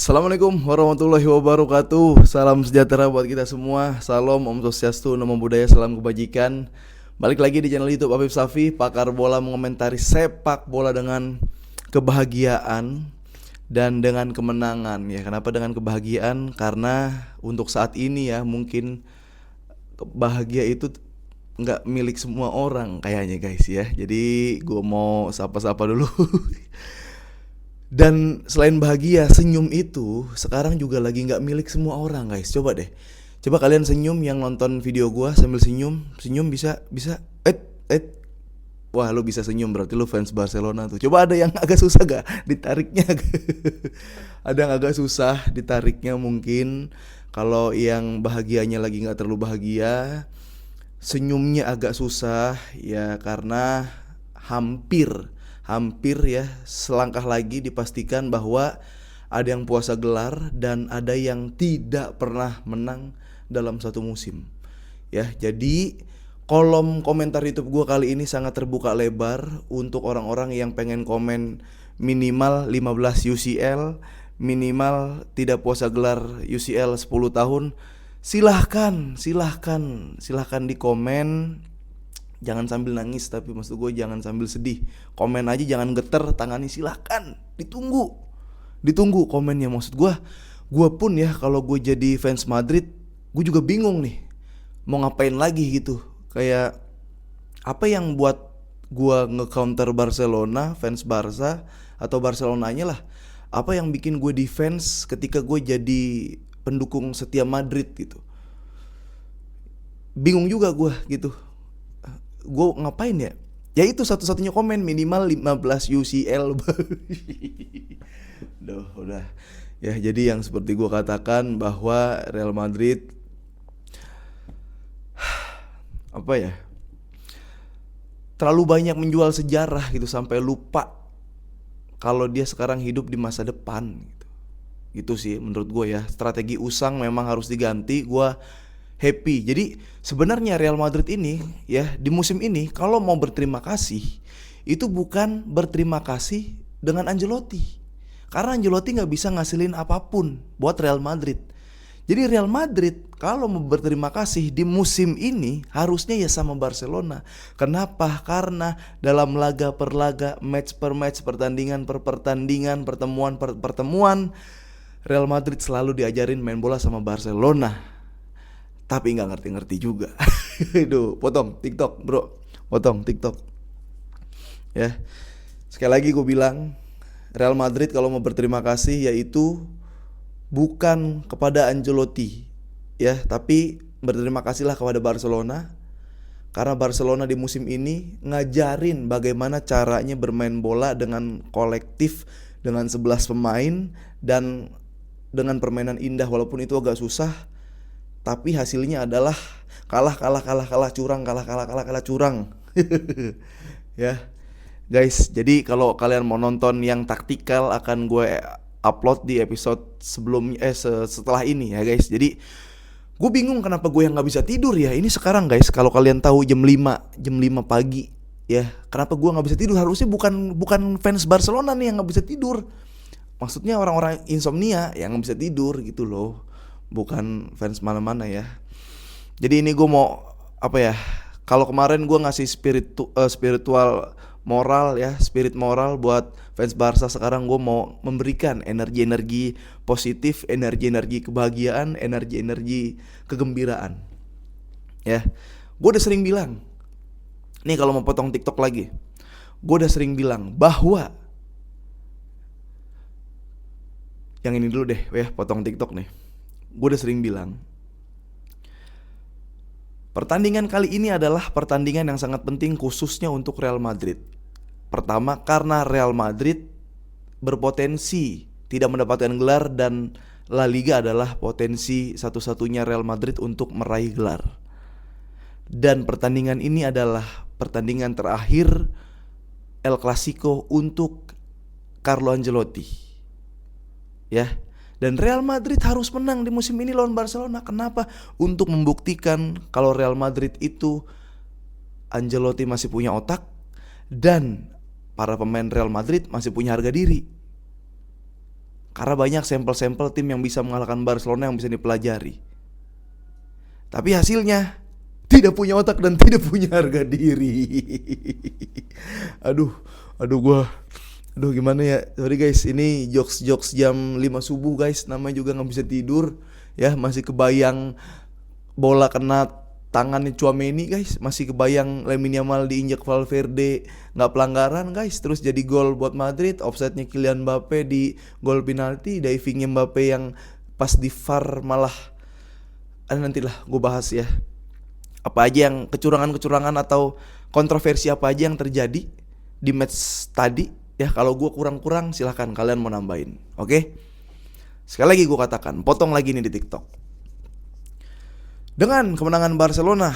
Assalamualaikum warahmatullahi wabarakatuh. Salam sejahtera buat kita semua. Salam, Om Swastiastu, Namo Buddhaya, salam kebajikan. Balik lagi di channel YouTube Afif Safi, pakar bola mengomentari sepak bola dengan kebahagiaan dan dengan kemenangan ya. Kenapa dengan kebahagiaan? Karena untuk saat ini ya mungkin bahagia itu nggak milik semua orang kayaknya guys ya. Jadi gue mau sapa-sapa dulu. Dan selain bahagia, senyum itu sekarang juga lagi nggak milik semua orang guys. Coba deh, coba kalian senyum yang nonton video gua sambil senyum, senyum bisa. Wah lu bisa senyum berarti lu fans Barcelona tuh. Coba ada yang agak susah gak ditariknya? Ada yang agak susah ditariknya mungkin. Kalau yang bahagianya lagi nggak terlalu bahagia, senyumnya agak susah ya karena hampir ya selangkah lagi dipastikan bahwa ada yang puasa gelar dan ada yang tidak pernah menang dalam satu musim. Ya, jadi kolom komentar YouTube gue kali ini sangat terbuka lebar untuk orang-orang yang pengen komen minimal 15 UCL, minimal tidak puasa gelar UCL 10 tahun. Silahkan di komen. Jangan sambil nangis, tapi maksud gue jangan sambil sedih. Komen aja, jangan geter tangannya, silahkan. Ditunggu komennya. Maksud gue pun ya kalau gue jadi fans Madrid, gue juga bingung nih mau ngapain lagi gitu. Kayak apa yang buat gue nge-counter Barcelona, fans Barca atau Barcelonanya lah. Apa yang bikin gue defense ketika gue jadi pendukung setia Madrid gitu. Bingung juga gue gitu. Gue ngapain ya? Ya itu satu-satunya komen minimal 15 UCL. Duh, udah. Ya jadi yang seperti gue katakan bahwa Real Madrid apa ya? Terlalu banyak menjual sejarah gitu sampai lupa kalau dia sekarang hidup di masa depan gitu. Itu sih menurut gue ya. Strategi usang memang harus diganti. Gue happy. Jadi sebenarnya Real Madrid ini ya di musim ini kalau mau berterima kasih itu bukan berterima kasih dengan Ancelotti. Karena Ancelotti nggak bisa ngasilin apapun buat Real Madrid. Jadi Real Madrid kalau mau berterima kasih di musim ini harusnya ya sama Barcelona. Kenapa? Karena dalam laga per laga, match per match, pertandingan per pertandingan, pertemuan per pertemuan, Real Madrid selalu diajarin main bola sama Barcelona. Tapi nggak ngerti-ngerti juga. Aduh, potong TikTok bro, potong TikTok. Ya, sekali lagi gue bilang, Real Madrid kalau mau berterima kasih yaitu bukan kepada Ancelotti, ya, tapi berterima kasihlah kepada Barcelona. Karena Barcelona di musim ini ngajarin bagaimana caranya bermain bola dengan kolektif, dengan 11 pemain dan dengan permainan indah walaupun itu agak susah. Tapi hasilnya adalah kalah curang. Ya guys, jadi kalau kalian mau nonton yang taktikal akan gue upload di episode sebelumnya setelah ini ya guys. Jadi gue bingung kenapa gue yang gak bisa tidur ya. Ini sekarang guys, kalau kalian tahu jam 5 pagi ya. Kenapa gue gak bisa tidur? Harusnya bukan fans Barcelona nih yang gak bisa tidur. Maksudnya orang-orang insomnia yang gak bisa tidur gitu loh. Bukan fans mana-mana ya. Jadi ini gue mau apa ya? Kalau kemarin gue ngasih spiritual moral ya, spirit moral buat fans Barca, sekarang gue mau memberikan energi-energi positif, energi-energi kebahagiaan, energi-energi kegembiraan. Ya, gue udah sering bilang. Nih kalau mau potong TikTok lagi, gue udah sering bilang bahwa yang ini dulu deh, ya potong TikTok nih. Gue udah sering bilang pertandingan kali ini adalah pertandingan yang sangat penting khususnya untuk Real Madrid. Pertama karena Real Madrid berpotensi tidak mendapatkan gelar dan La Liga adalah potensi satu-satunya Real Madrid untuk meraih gelar. Dan pertandingan ini adalah pertandingan terakhir El Clasico untuk Carlo Ancelotti. Ya. Dan Real Madrid harus menang di musim ini lawan Barcelona. Kenapa? Untuk membuktikan kalau Real Madrid itu Ancelotti masih punya otak dan para pemain Real Madrid masih punya harga diri. Karena banyak sampel-sampel tim yang bisa mengalahkan Barcelona yang bisa dipelajari. Tapi hasilnya tidak punya otak dan tidak punya harga diri. Aduh gimana ya. Sorry guys, ini jokes jam 5 subuh guys. Namanya juga gak bisa tidur. Ya, masih kebayang bola kena tangannya Tchouaméni guys. Masih kebayang Lamine Yamal diinjak Valverde, gak pelanggaran guys. Terus jadi gol buat Madrid. Offside-nya Kylian Mbappe di gol penalti. Divingnya Mbappe yang pas di VAR malah nantilah gue bahas ya. Apa aja yang kecurangan atau kontroversi apa aja yang terjadi di match tadi. Ya, kalau gue kurang silahkan kalian mau nambahin. Oke? Sekali lagi gue katakan, potong lagi nih di TikTok. Dengan kemenangan Barcelona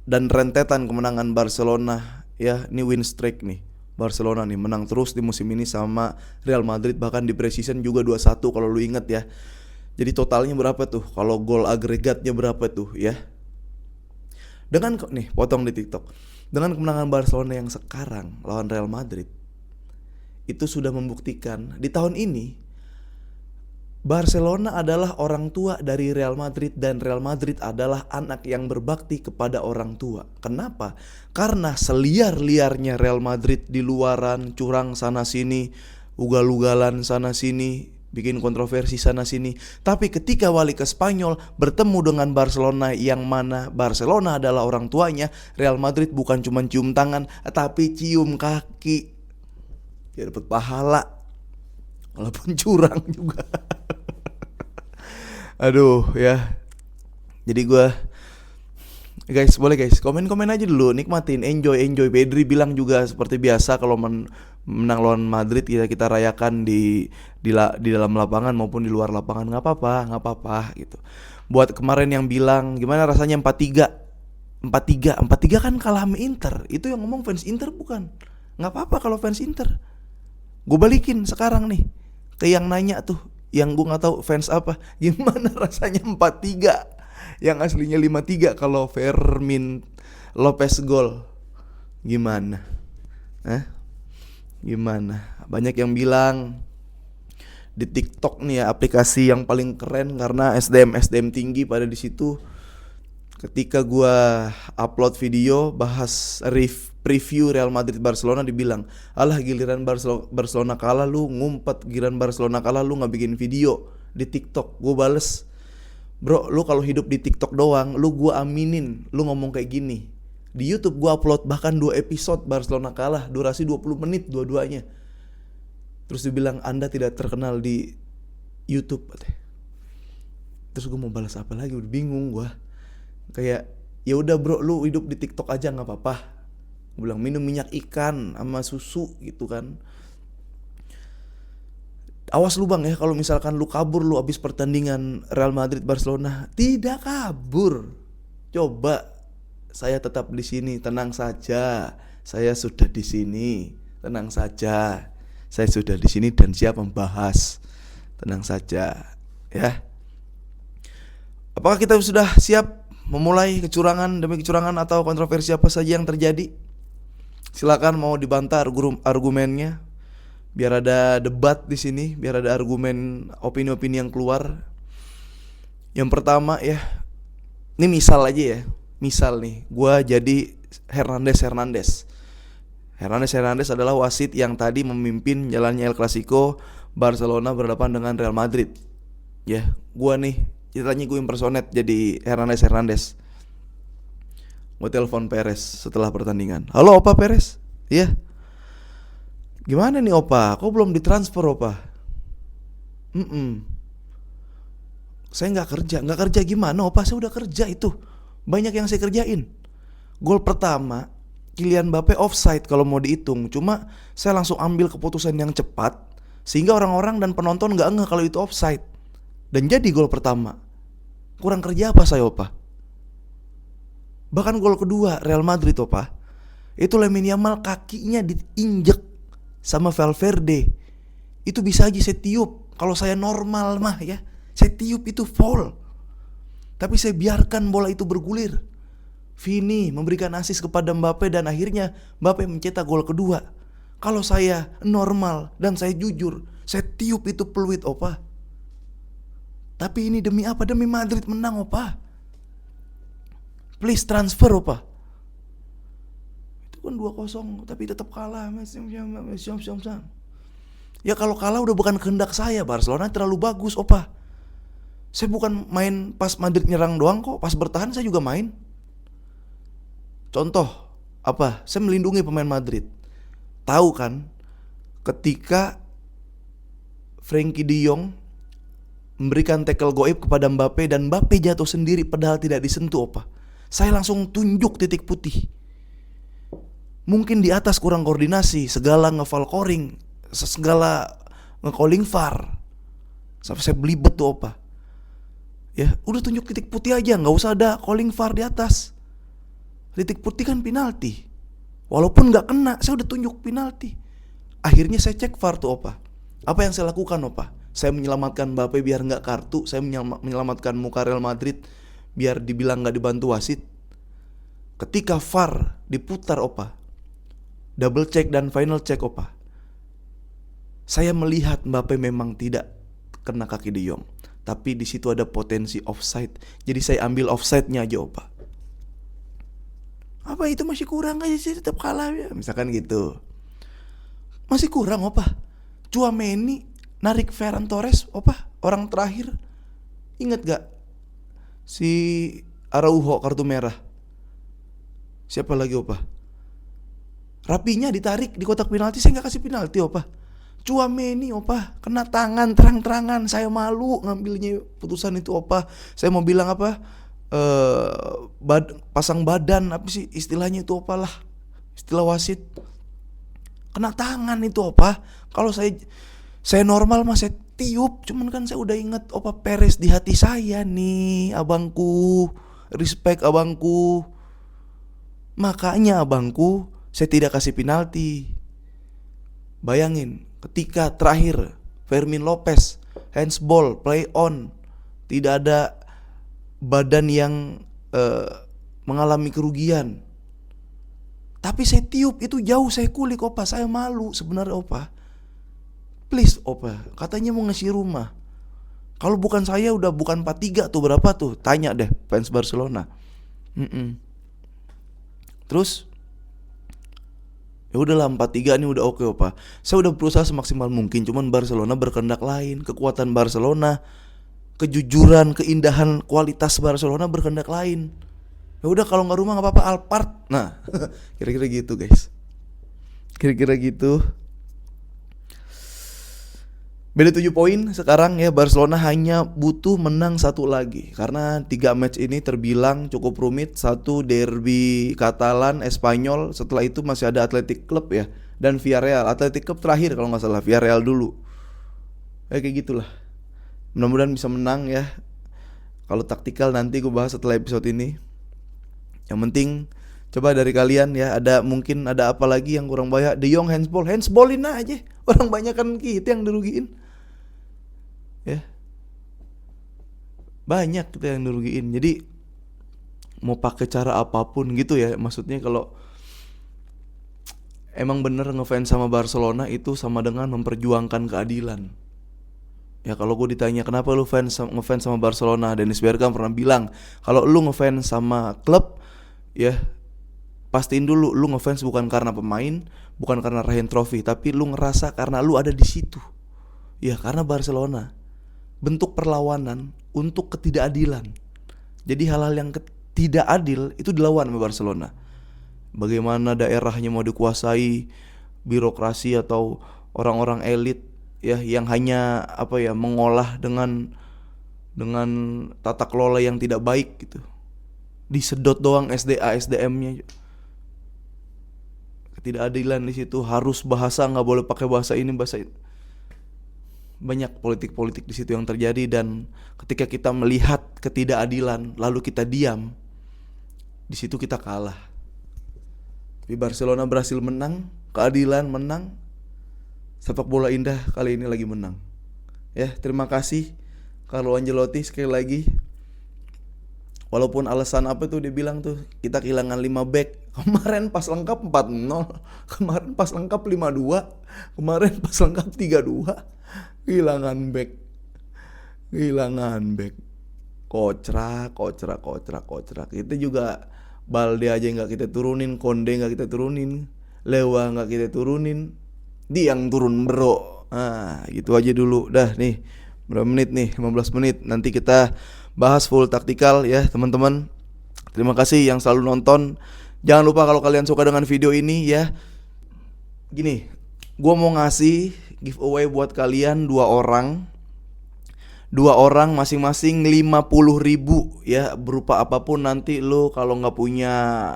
dan rentetan kemenangan Barcelona, ya, ini win streak nih. Barcelona nih menang terus di musim ini sama Real Madrid, bahkan di preseason juga 2-1 kalau lu inget ya. Jadi totalnya berapa tuh? Kalau gol agregatnya berapa tuh ya? Dengan nih potong di TikTok. Dengan kemenangan Barcelona yang sekarang lawan Real Madrid, itu sudah membuktikan di tahun ini Barcelona adalah orang tua dari Real Madrid dan Real Madrid adalah anak yang berbakti kepada orang tua. Kenapa? Karena seliar-liarnya Real Madrid di luaran, curang sana sini, ugal-ugalan sana sini, bikin kontroversi sana sini. Tapi ketika balik ke Spanyol, bertemu dengan Barcelona yang mana Barcelona adalah orang tuanya, Real Madrid bukan cuma cium tangan, tapi cium kaki. Dia dapat pahala, walaupun curang juga. Aduh ya. Jadi guys, boleh guys, komen aja dulu, nikmatin, enjoy. Pedri bilang juga seperti biasa kalau menang lawan Madrid kita rayakan di dalam lapangan maupun di luar lapangan, nggak apa-apa gitu. Buat kemarin yang bilang gimana rasanya 4-3 kan kalah sama Inter, itu yang ngomong fans Inter bukan. Nggak apa-apa kalau fans Inter. Gue balikin sekarang nih ke yang nanya tuh, yang gue nggak tahu fans apa, gimana rasanya 4-3 yang aslinya 5-3 kalau Fermin Lopez gol, gimana? Gimana? Banyak yang bilang di TikTok nih ya, aplikasi yang paling keren karena SDM tinggi pada di situ. Ketika gua upload video bahas preview Real Madrid Barcelona, dibilang, "Alah, giliran Barcelona kalah lu ngumpet, giliran Barcelona kalah lu nggak bikin video di TikTok." Gua bales, "Bro, lu kalau hidup di TikTok doang, lu gua aminin lu ngomong kayak gini. Di YouTube gua upload bahkan 2 episode Barcelona kalah, durasi 20 menit dua-duanya." Terus dibilang, "Anda tidak terkenal di YouTube." Terus gua mau balas apa lagi? Udah bingung gua. Kayak, ya udah bro, lu hidup di TikTok aja nggak apa-apa. Gua bilang minum minyak ikan sama susu gitu kan. Awas lu bang ya, kalau misalkan lu kabur lu abis pertandingan Real Madrid Barcelona. Tidak kabur. Coba, saya tetap di sini, tenang saja. Saya sudah di sini, tenang saja. Saya sudah di sini dan siap membahas. Tenang saja, ya. Apakah kita sudah siap memulai kecurangan demi kecurangan atau kontroversi apa saja yang terjadi? Silakan mau dibantah argumennya, biar ada debat di sini, biar ada argumen, opini-opini yang keluar. Yang pertama ya, ini misal aja ya. Misal nih, gue jadi Hernandez adalah wasit yang tadi memimpin jalannya El Clasico Barcelona berhadapan dengan Real Madrid. Ya, gue nih ceritanya gue impersonate jadi Hernandez. Gue telepon Perez setelah pertandingan. "Halo Opa Perez." "Iya." "Gimana nih Opa? Kok belum ditransfer Opa?" "Saya nggak kerja gimana Opa? Saya udah kerja itu. Banyak yang saya kerjain. Gol pertama Kylian Mbappe offside kalau mau dihitung. Cuma saya langsung ambil keputusan yang cepat sehingga orang-orang dan penonton nggak ngeh kalau itu offside. Dan jadi gol pertama. Kurang kerja apa saya Opa?" Bahkan gol kedua Real Madrid Opa, itu Lamine Yamal kakinya diinjek sama Valverde. Itu bisa aja saya tiup. Kalau saya normal mah ya, saya tiup itu foul. Tapi saya biarkan bola itu bergulir. Vini memberikan assist kepada Mbappe dan akhirnya Mbappe mencetak gol kedua. Kalau saya normal dan saya jujur, Saya tiup itu peluit opa. Tapi ini demi apa? Demi Madrid menang opa. Please transfer opa. Itu kan 2-0 tapi tetap kalah. Ya kalau kalah udah bukan kehendak saya. Barcelona terlalu bagus opa. Saya bukan main pas Madrid nyerang doang kok. Pas bertahan saya juga main. Contoh apa? Saya melindungi pemain Madrid. Tahu kan, ketika Frenkie de Jong memberikan tackle goib kepada Mbappe dan Mbappe jatuh sendiri padahal tidak disentuh opa, saya langsung tunjuk titik putih. Mungkin di atas kurang koordinasi, segala nge-valcoring, segala nge-calling VAR, sampai saya belibet tuh opa. Ya udah tunjuk titik putih aja, nggak usah ada calling VAR di atas. Titik putih kan penalti. Walaupun gak kena, saya udah tunjuk penalti. Akhirnya saya cek VAR tuh opa. Apa yang saya lakukan opa? Saya menyelamatkan Mbappe biar gak kartu. Saya menyelamatkan muka Real Madrid biar dibilang gak dibantu wasit. Ketika VAR diputar opa, double check dan final check opa, saya melihat Mbappe memang tidak kena kaki De Jong, tapi di situ ada potensi offside. Jadi saya ambil offside-nya aja opa. Apa itu masih kurang aja sih, tetap kalah ya, misalkan gitu. Masih kurang opa. Tchouaméni narik Ferran Torres opa, orang terakhir. Ingat gak si Araujo kartu merah? Siapa lagi opa? Rapinya ditarik di kotak penalti, saya gak kasih penalti opa. Tchouaméni opa kena tangan terang-terangan, saya malu ngambilnya putusan itu opa. Saya mau bilang apa? Pasang badan, apa sih istilahnya itu opa lah, istilah wasit. Kena tangan itu opa. Kalau saya normal mah saya tiup, cuman kan saya udah inget opa Perez di hati saya nih, abangku, respect abangku. Makanya abangku saya tidak kasih penalti. Bayangin ketika terakhir Fermin Lopez handsball play on, tidak ada badan yang mengalami kerugian, tapi saya tiup itu jauh, saya kulik opa, saya malu sebenarnya opa. Please opa, katanya mau ngasih rumah. Kalau bukan saya udah bukan 4-3 tuh, berapa tuh? Tanya deh fans Barcelona. Terus ya udahlah 4-3 ini udah oke opa. Saya udah berusaha semaksimal mungkin, cuman Barcelona berkehendak lain. Kekuatan Barcelona, kejujuran, keindahan, kualitas Barcelona berkehendak lain. Ya udah kalau nggak rumah nggak apa-apa, Alphard. Nah, kira-kira gitu guys. Kira-kira gitu. Beda 7 poin sekarang ya. Barcelona hanya butuh menang 1 lagi, karena 3 match ini terbilang cukup rumit. 1 derby Katalan, Espanyol, setelah itu masih ada Athletic Club ya, dan Villarreal. Athletic Club terakhir kalau nggak salah, Villarreal dulu. Kayak gitulah. Mudah-mudahan bisa menang ya. Kalau taktikal nanti gue bahas setelah episode ini. Yang penting coba dari kalian ya, mungkin ada apa lagi yang kurang banyak. De Jong handsballin aja. Orang banyak kan kita yang dirugiin. Ya. Banyak kita yang dirugiin. Jadi mau pakai cara apapun gitu ya. Maksudnya kalau emang bener ngefans sama Barcelona itu sama dengan memperjuangkan keadilan. Ya kalau gue ditanya kenapa lu ngefans sama Barcelona, Dennis Bergkamp pernah bilang kalau lu ngefans sama klub ya, pastiin dulu lu ngefans bukan karena pemain, bukan karena raih trofi, tapi lu ngerasa karena lu ada di situ. Ya karena Barcelona bentuk perlawanan untuk ketidakadilan. Jadi hal-hal yang tidak adil itu dilawan sama Barcelona. Bagaimana daerahnya mau dikuasai birokrasi atau orang-orang elit ya, yang hanya mengolah dengan tata kelola yang tidak baik gitu. Disedot doang SDM-nya. Ketidakadilan di situ, harus bahasa nggak boleh pakai bahasa ini, bahasa itu. Banyak politik-politik di situ yang terjadi, dan ketika kita melihat ketidakadilan lalu kita diam, di situ kita kalah. Tapi Barcelona berhasil menang, keadilan menang. Sepak bola indah kali ini lagi menang. Ya, terima kasih Carlo Ancelotti sekali lagi. Walaupun alasan apa tuh dia bilang tuh, kita kehilangan 5 back, Kemarin pas lengkap 4-0, kemarin pas lengkap 5-2, kemarin pas lengkap 3-2. Kehilangan back, kehilangan back. Kocrak, kocrak, kocrak, kocrak. Kita juga Balde aja nggak kita turunin, Konde nggak kita turunin, Lewa nggak kita turunin, Diang turun bro. Nah, gitu aja dulu. Dah nih, berapa menit nih? 15 menit. Nanti kita bahas full taktikal ya teman-teman. Terima kasih yang selalu nonton. Jangan lupa kalau kalian suka dengan video ini ya. Gini, gue mau ngasih giveaway buat kalian dua orang masing-masing 50.000 ya, berupa apapun. Nanti lo kalau nggak punya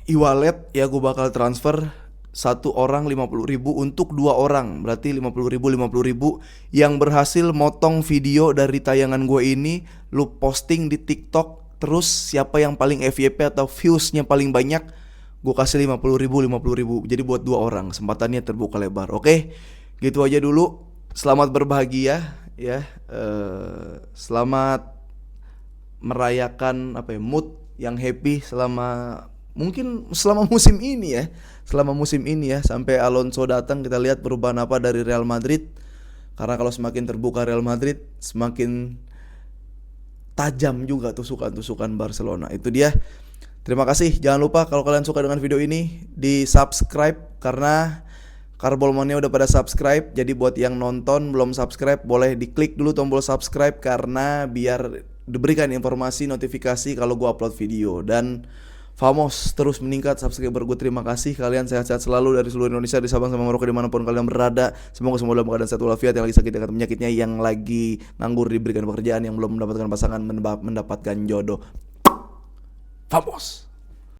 e-wallet ya, gue bakal transfer satu orang 50.000 untuk dua orang, berarti 50.000 yang berhasil motong video dari tayangan gue ini, lu posting di TikTok. Terus siapa yang paling FYP atau viewsnya paling banyak, gue kasih 50.000. Jadi buat dua orang, kesempatannya terbuka lebar. Oke, gitu aja dulu. Selamat berbahagia ya. Selamat merayakan mood yang happy selama musim ini ya. Selama musim ini ya, sampai Alonso datang, kita lihat perubahan apa dari Real Madrid. Karena kalau semakin terbuka Real Madrid, semakin tajam juga tusukan-tusukan Barcelona. Itu dia. Terima kasih. Jangan lupa kalau kalian suka dengan video ini, di subscribe, karena Karbol Mania udah pada subscribe. Jadi buat yang nonton belum subscribe, boleh diklik dulu tombol subscribe, karena biar diberikan informasi notifikasi kalau gue upload video. Dan Famos terus meningkat subscriber gue. Terima kasih kalian, sehat-sehat selalu dari seluruh Indonesia, di Sabang sampai Merauke, dimanapun kalian berada. Semoga semua dalam keadaan sehat walafiat, yang lagi sakit dengan penyakitnya, yang lagi nganggur diberikan pekerjaan, yang belum mendapatkan pasangan mendapatkan jodoh. Famos.